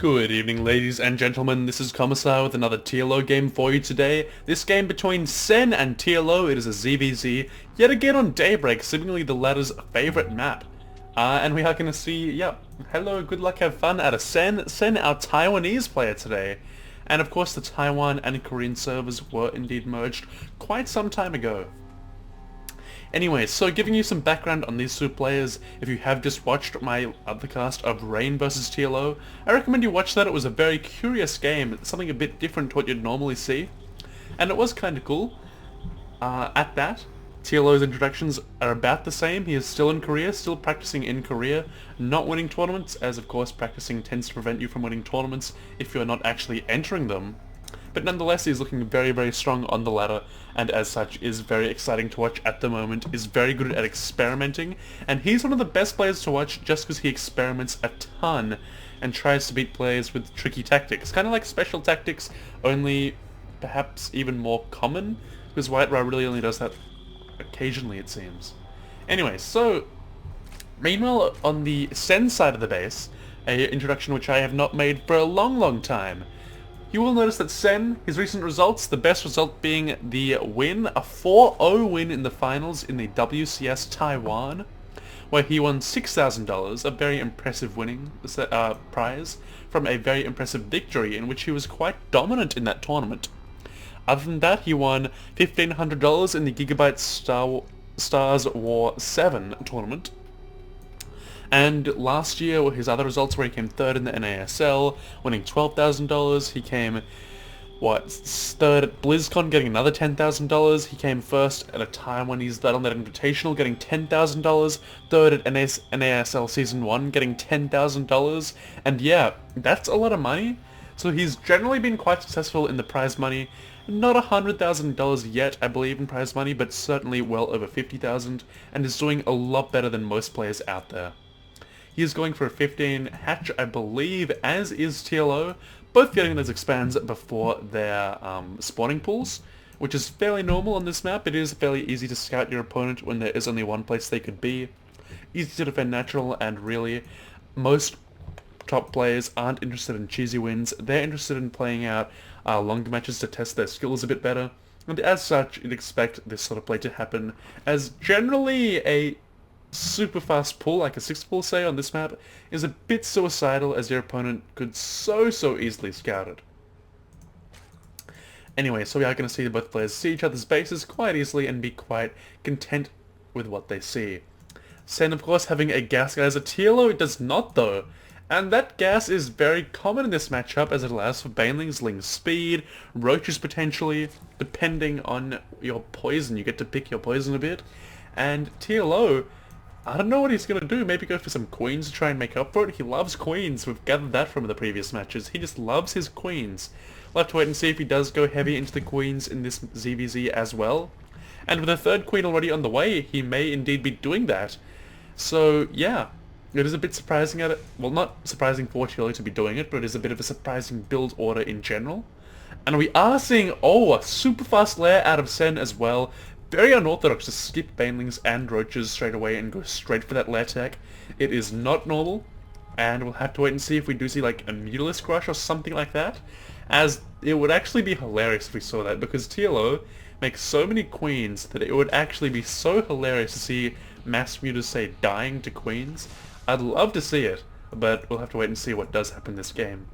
Good evening, ladies and gentlemen. This is Commissar with another TLO game for you today. This game between Sen and TLO. It is a ZvZ, yet again on Daybreak, seemingly the latter's favourite map. And we are going to see, hello, good luck, have fun out of Sen. Sen, our Taiwanese player today. And of course the Taiwan and Korean servers were indeed merged quite some time ago. Anyway, so giving you some background on these two players, if you have just watched my other cast of Rain vs TLO, I recommend you watch that. It was a very curious game, something a bit different to what you'd normally see, and it was kind of cool. At that, TLO's introductions are about the same. He is still in Korea, still practicing in Korea, not winning tournaments, as of course practicing tends to prevent you from winning tournaments if you're not actually entering them. But nonetheless, he's looking very, very strong on the ladder, and as such is very exciting to watch at the moment, is very good at experimenting, and he's one of the best players to watch just because he experiments a ton and tries to beat players with tricky tactics. Kind of like special tactics, only perhaps even more common, because White-Ra really only does that occasionally, it seems. Anyway, so meanwhile on the Sen side of the base, an introduction which I have not made for a long, long time. You will notice that Sen, his recent results, the best result being the win, a 4-0 win in the finals in the WCS Taiwan, where he won $6,000, a very impressive winning prize, from a very impressive victory in which he was quite dominant in that tournament. Other than that, he won $1,500 in the Gigabyte Stars War 7 tournament. And last year, his other results where he came third in the NASL, winning $12,000. He came, third at BlizzCon, getting another $10,000. He came first at a Taiwanese Battle.net Invitational, getting $10,000. Third at NASL Season 1, getting $10,000. And yeah, that's a lot of money. So he's generally been quite successful in the prize money. Not $100,000 yet, I believe, in prize money, but certainly well over $50,000, and is doing a lot better than most players out there. He is going for a 15 hatch, I believe, as is TLO, both getting those expands before their spawning pools, which is fairly normal on this map. It is fairly easy to scout your opponent when there is only one place they could be. Easy to defend natural, and really, most top players aren't interested in cheesy wins. They're interested in playing out longer matches to test their skills a bit better, and as such, you'd expect this sort of play to happen, as generally a super fast pull, like a 6 pull say on this map, is a bit suicidal as your opponent could so easily scout it. Anyway, so we are going to see both players see each other's bases quite easily and be quite content with what they see. Sen, of course, having a gas geyser. TLO does not, though. And that gas is very common in this matchup, as it allows for Banelings, Ling speed, roaches potentially, depending on your poison. You get to pick your poison a bit. And TLO, I don't know what he's going to do. Maybe go for some queens to try and make up for it. He loves queens. We've gathered that from the previous matches. He just loves his queens. We'll have to wait and see if he does go heavy into the queens in this ZvZ as well. And with a third queen already on the way, he may indeed be doing that. So, yeah. It is a bit surprising at it. Well, not surprising for TLO to be doing it, but it is a bit of a surprising build order in general. And we are seeing, a super fast lair out of Sen as well. Very unorthodox to skip Banelings and roaches straight away and go straight for that lair tech. It is not normal, and we'll have to wait and see if we do see like a Mutalisk Rush or something like that, as it would actually be hilarious if we saw that, because TLO makes so many queens that it would actually be so hilarious to see mass mutas, say, dying to queens. I'd love to see it, but we'll have to wait and see what does happen this game.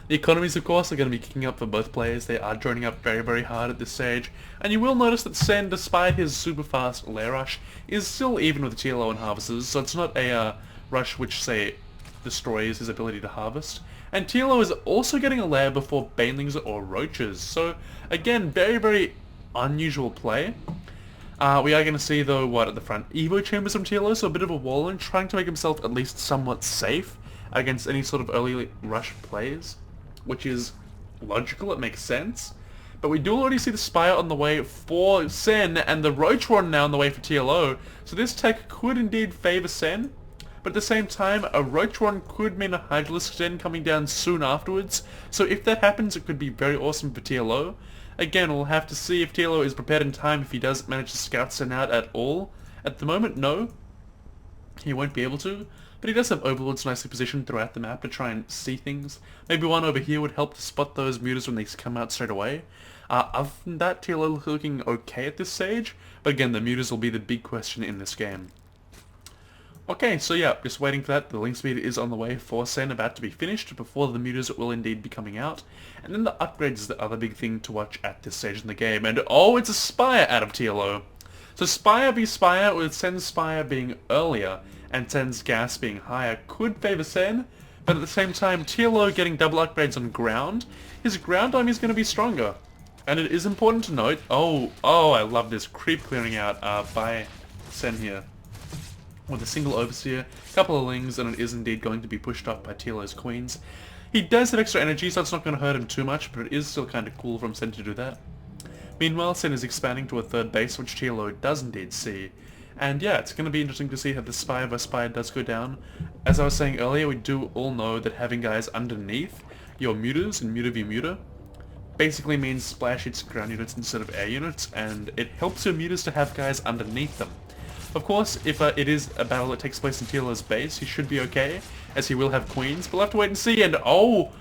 The economies, of course, are going to be kicking up for both players. They are joining up very hard at this stage. And you will notice that Sen, despite his super fast lair rush, is still even with TLO and harvesters, so it's not a rush which, say, destroys his ability to harvest. And TLO is also getting a lair before Banelings or roaches. So, again, very unusual play. We are going to see, though, at the front, Evo Chambers from TLO, so a bit of a wall in, trying to make himself at least somewhat safe against any sort of early rush plays, which is logical, it makes sense. But we do already see the Spire on the way for Sen, and the Roachron now on the way for TLO, so this tech could indeed favour Sen, but at the same time, a Roachron could mean a Hydralisk Sen coming down soon afterwards, so if that happens, it could be very awesome for TLO. Again, we'll have to see if TLO is prepared in time, if he does manage to scout Sen out at all. At the moment, no. He won't be able to. but he does have overlords nicely positioned throughout the map to try and see things. Maybe one over here would help to spot those mutas when they come out straight away. Other than that, TLO looking okay at this stage, but again, the mutas will be the big question in this game. Okay, so yeah, just waiting for that. The link speed is on the way for Sen, about to be finished before the mutas will indeed be coming out. And then the upgrades is the other big thing to watch at this stage in the game. And oh, it's a Spire out of TLO. So Spire v Spire, with Sen's Spire being earlier and Sen's gas being higher, could favour Sen, but at the same time, TLO getting double upgrades on ground, his ground army is going to be stronger. And it is important to note, oh, I love this creep clearing out by Sen here. With a single Overseer, a couple of Lings, and it is indeed going to be pushed up by TLO's Queens. He does have extra energy, so it's not going to hurt him too much, but it is still kind of cool from Sen to do that. Meanwhile, Sen is expanding to a third base, which TLO does indeed see. And yeah, it's going to be interesting to see how the Spire vs Spire does go down. As I was saying earlier, we do all know that having guys underneath your mutas in Muta v Muta basically means splash hits ground units instead of air units, and it helps your mutas to have guys underneath them. Of course, if it is a battle that takes place in TLO's base, he should be okay, as he will have queens, but we'll have to wait and see. And oh,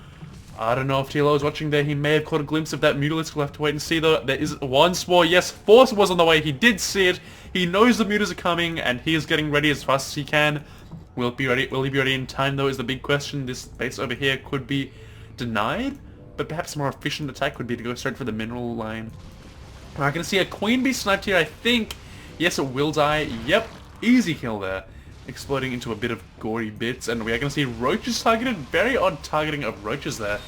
I don't know if TLO is watching there, he may have caught a glimpse of that Mutalisk. We'll have to wait and see though. There is one spore, yes, Force was on the way, he did see it, he knows the mutas are coming, and he is getting ready as fast as he can. Will he be ready in time though is the big question. This base over here could be denied, but perhaps a more efficient attack would be to go straight for the mineral line. We're going to see a queen be sniped here, I think. Yes, it will die. Yep, easy kill there. Exploding into a bit of gory bits, and we are going to see roaches targeted. Very odd targeting of roaches there.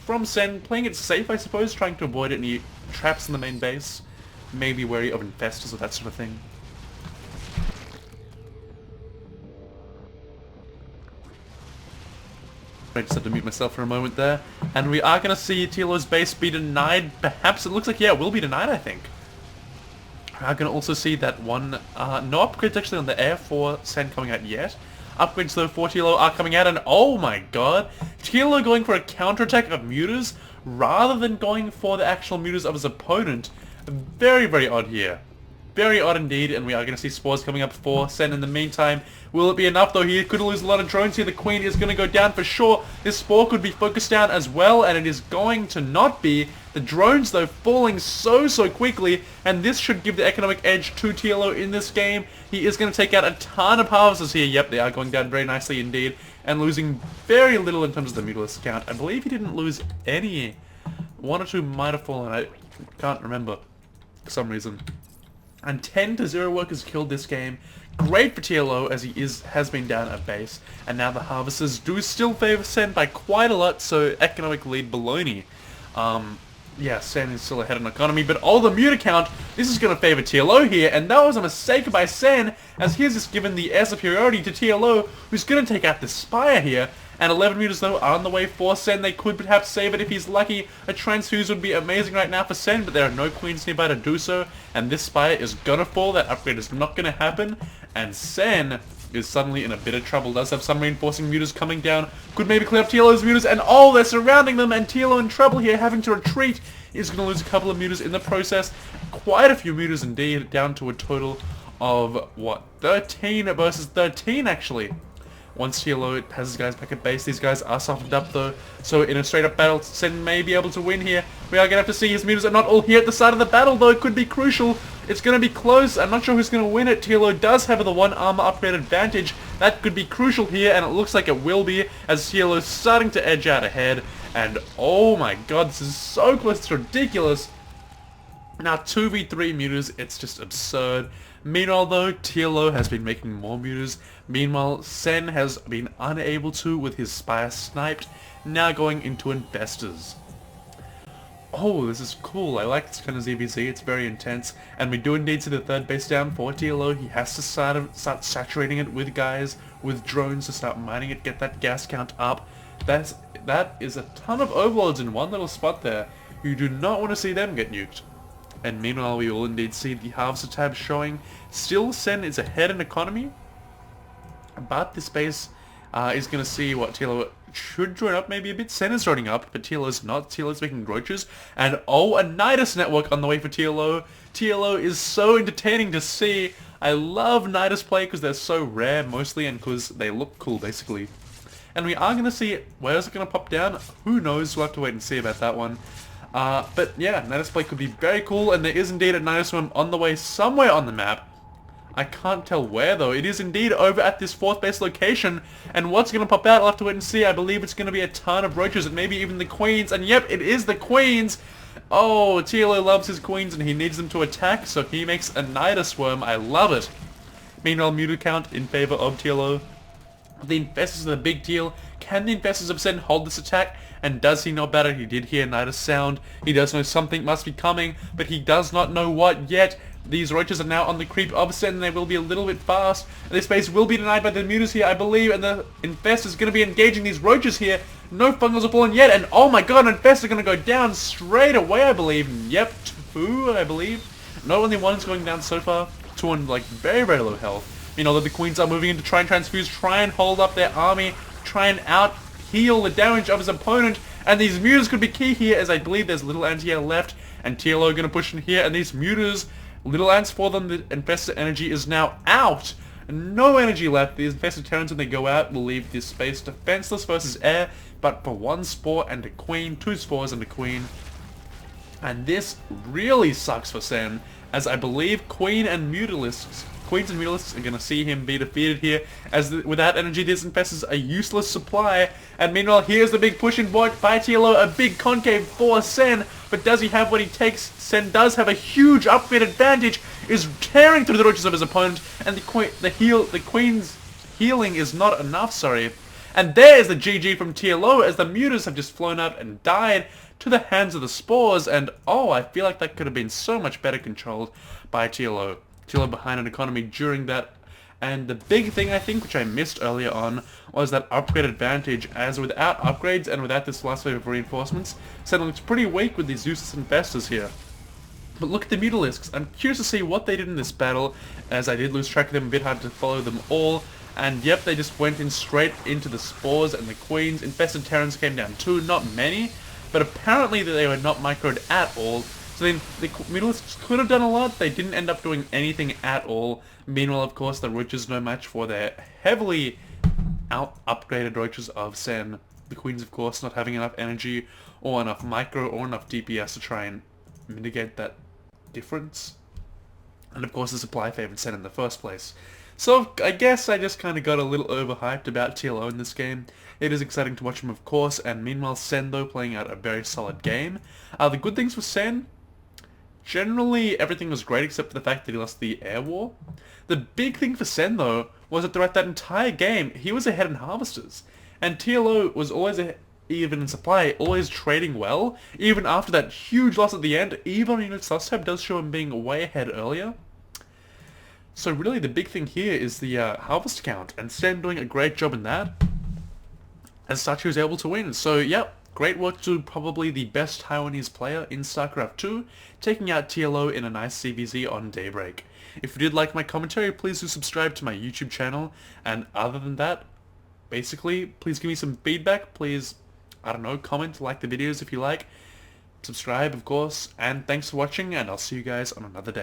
From Sen, playing it safe, I suppose, trying to avoid any traps in the main base. Maybe wary of infestors or that sort of thing. I just had to mute myself for a moment there. And we are going to see TLO's base be denied. Perhaps it looks like, yeah, it will be denied, I think. I'm going to also see that one, no upgrades actually on the air for Sen coming out yet. Upgrades though for TLO are coming out, and oh my god, TLO going for a counterattack of mutas rather than going for the actual mutas of his opponent. Very, very odd here. Very odd indeed, and we are going to see spores coming up for Sen in the meantime. Will it be enough though? He could lose a lot of drones here. The queen is going to go down for sure. This spore could be focused down as well, and it is going to not be. The drones though falling so quickly, and this should give the economic edge to TLO in this game. He is going to take out a ton of harvesters here. Yep, they are going down very nicely indeed, and losing very little in terms of the Mutalisk count. I believe he didn't lose any. One or two might have fallen, I can't remember for some reason. And 10-0 workers killed this game. Great for TLO, as he has been down at base, and now the harvesters do still favour Sen by quite a lot, so economic lead baloney. Yeah, Sen is still ahead on economy, but all the muta count, this is going to favour TLO here, and that was a mistake by Sen, as he has just given the air superiority to TLO, who's going to take out the Spire here, and 11 mutas though are on the way for Sen. They could perhaps save it if he's lucky. A transfuse would be amazing right now for Sen, but there are no queens nearby to do so, and this Spire is going to fall. That upgrade is not going to happen, and Sen is suddenly in a bit of trouble. Does have some reinforcing mutas coming down. Could maybe clear up TLO's mutas, and oh, they're surrounding them, and TLO in trouble here, having to retreat. Is going to lose a couple of mutas in the process. Quite a few mutas indeed, down to a total of, what, 13 versus 13 actually. Once TLO has his guys back at base, these guys are softened up though, so in a straight up battle, Sen may be able to win here. We are going to have to see. His mutas are not all here at the start of the battle though. It could be crucial. It's going to be close. I'm not sure who's going to win it. TLO does have the one armor upgrade advantage. That could be crucial here, and it looks like it will be, as TLO is starting to edge out ahead. And oh my god, this is so close, it's ridiculous. Now 2v3 mutas, it's just absurd. Meanwhile though, TLO has been making more mutas. Meanwhile, Sen has been unable to with his Spire sniped, now going into infestors. Oh, this is cool. I like this kind of ZvZ, it's very intense. And we do indeed see the third base down for TLO. He has to start saturating it with guys, with drones to start mining it, get that gas count up. That is a ton of overlords in one little spot there. You do not want to see them get nuked. And meanwhile, we will indeed see the harvester tab showing. Still, Sen is ahead in economy, but this base is going to see what TLO should join up maybe a bit. Sen is joining up, but TLO's not. TLO's making roaches. And oh, a Nidus network on the way for TLO. TLO is so entertaining to see. I love Nidus play because they're so rare mostly and because they look cool basically. And we are going to see, where is it going to pop down? Who knows, we'll have to wait and see about that one. But yeah, Nidus play could be very cool, and there is indeed a Nidus worm on the way somewhere on the map. I can't tell where though. It is indeed over at this 4th base location, and what's going to pop out, I'll have to wait and see. I believe it's going to be a ton of roaches and maybe even the queens, and yep, it is the queens! Oh, TLO loves his queens and he needs them to attack, so he makes a Nidus worm. I love it. Meanwhile, muted count in favor of TLO. The Infestors of the big deal. Can the Infestors of Sen hold this attack? And does he know better? He did hear Nidus sound. He does know something must be coming, but he does not know what yet. These roaches are now on the creep of Sen, and they will be a little bit fast. This base will be denied by the muters here, I believe, and the Infestor is going to be engaging these roaches here. No fungals have fallen yet, and oh my god, an Infestor is going to go down straight away, I believe. Yep, 2, I believe. Not only one is going down so far, 2 on like very, very low health. You know that the queens are moving in to try and transfuse, try and hold up their army, try and out-heal the damage of his opponent, and these muters could be key here, as I believe there's little anti-air left, and TLO going to push in here, and these muters, little ants for them, the Infestor energy is now out. No energy left. These Infested Terrans, when they go out, will leave this space defenseless versus air, but for 1 spore and a queen, 2 spores and a queen. And this really sucks for Sen, as I believe Queens and Mutalisks are going to see him be defeated here, as without energy this infests a useless supply. And meanwhile, here's the big push in by TLO, a big concave for Sen, but does he have what he takes? Sen does have a huge upgrade advantage, is tearing through the roaches of his opponent, and the Queen's healing is not enough, sorry. And there's the GG from TLO, as the muters have just flown out and died to the hands of the spores, and oh, I feel like that could have been so much better controlled by TLO. TLO behind an economy during that, and the big thing I think, which I missed earlier on, was that upgrade advantage, as without upgrades and without this last wave of reinforcements, Sen looks pretty weak with these useless infestors here. But look at the Mutalisks. I'm curious to see what they did in this battle, as I did lose track of them, a bit hard to follow them all. And yep, they just went in straight into the spores and the queens. Infested Terrans came down too, not many, but apparently they were not microed at all. So then the Mutalisks could have done a lot, they didn't end up doing anything at all. Meanwhile, of course, the roaches no match for their heavily upgraded roaches of Sen. The queens, of course, not having enough energy or enough micro or enough DPS to try and mitigate that difference. And of course the supply favored Sen in the first place. So I guess I just kind of got a little overhyped about TLO in this game. It is exciting to watch him, of course, and meanwhile Sen though playing out a very solid game. The good things for Sen, generally everything was great except for the fact that he lost the air war. The big thing for Sen though was that throughout that entire game he was ahead in harvesters, and TLO was always even in supply, always trading well. Even after that huge loss at the end, even unit Sustab does show him being way ahead earlier. So really the big thing here is the harvest count, and Sen doing a great job in that. As such, he was able to win. So yep, great work to probably the best Taiwanese player in StarCraft 2, taking out TLO in a nice ZvZ on Daybreak. If you did like my commentary, please do subscribe to my YouTube channel, and other than that, basically, please give me some feedback, please, I don't know, comment, like the videos if you like, subscribe of course, and thanks for watching, and I'll see you guys on another day.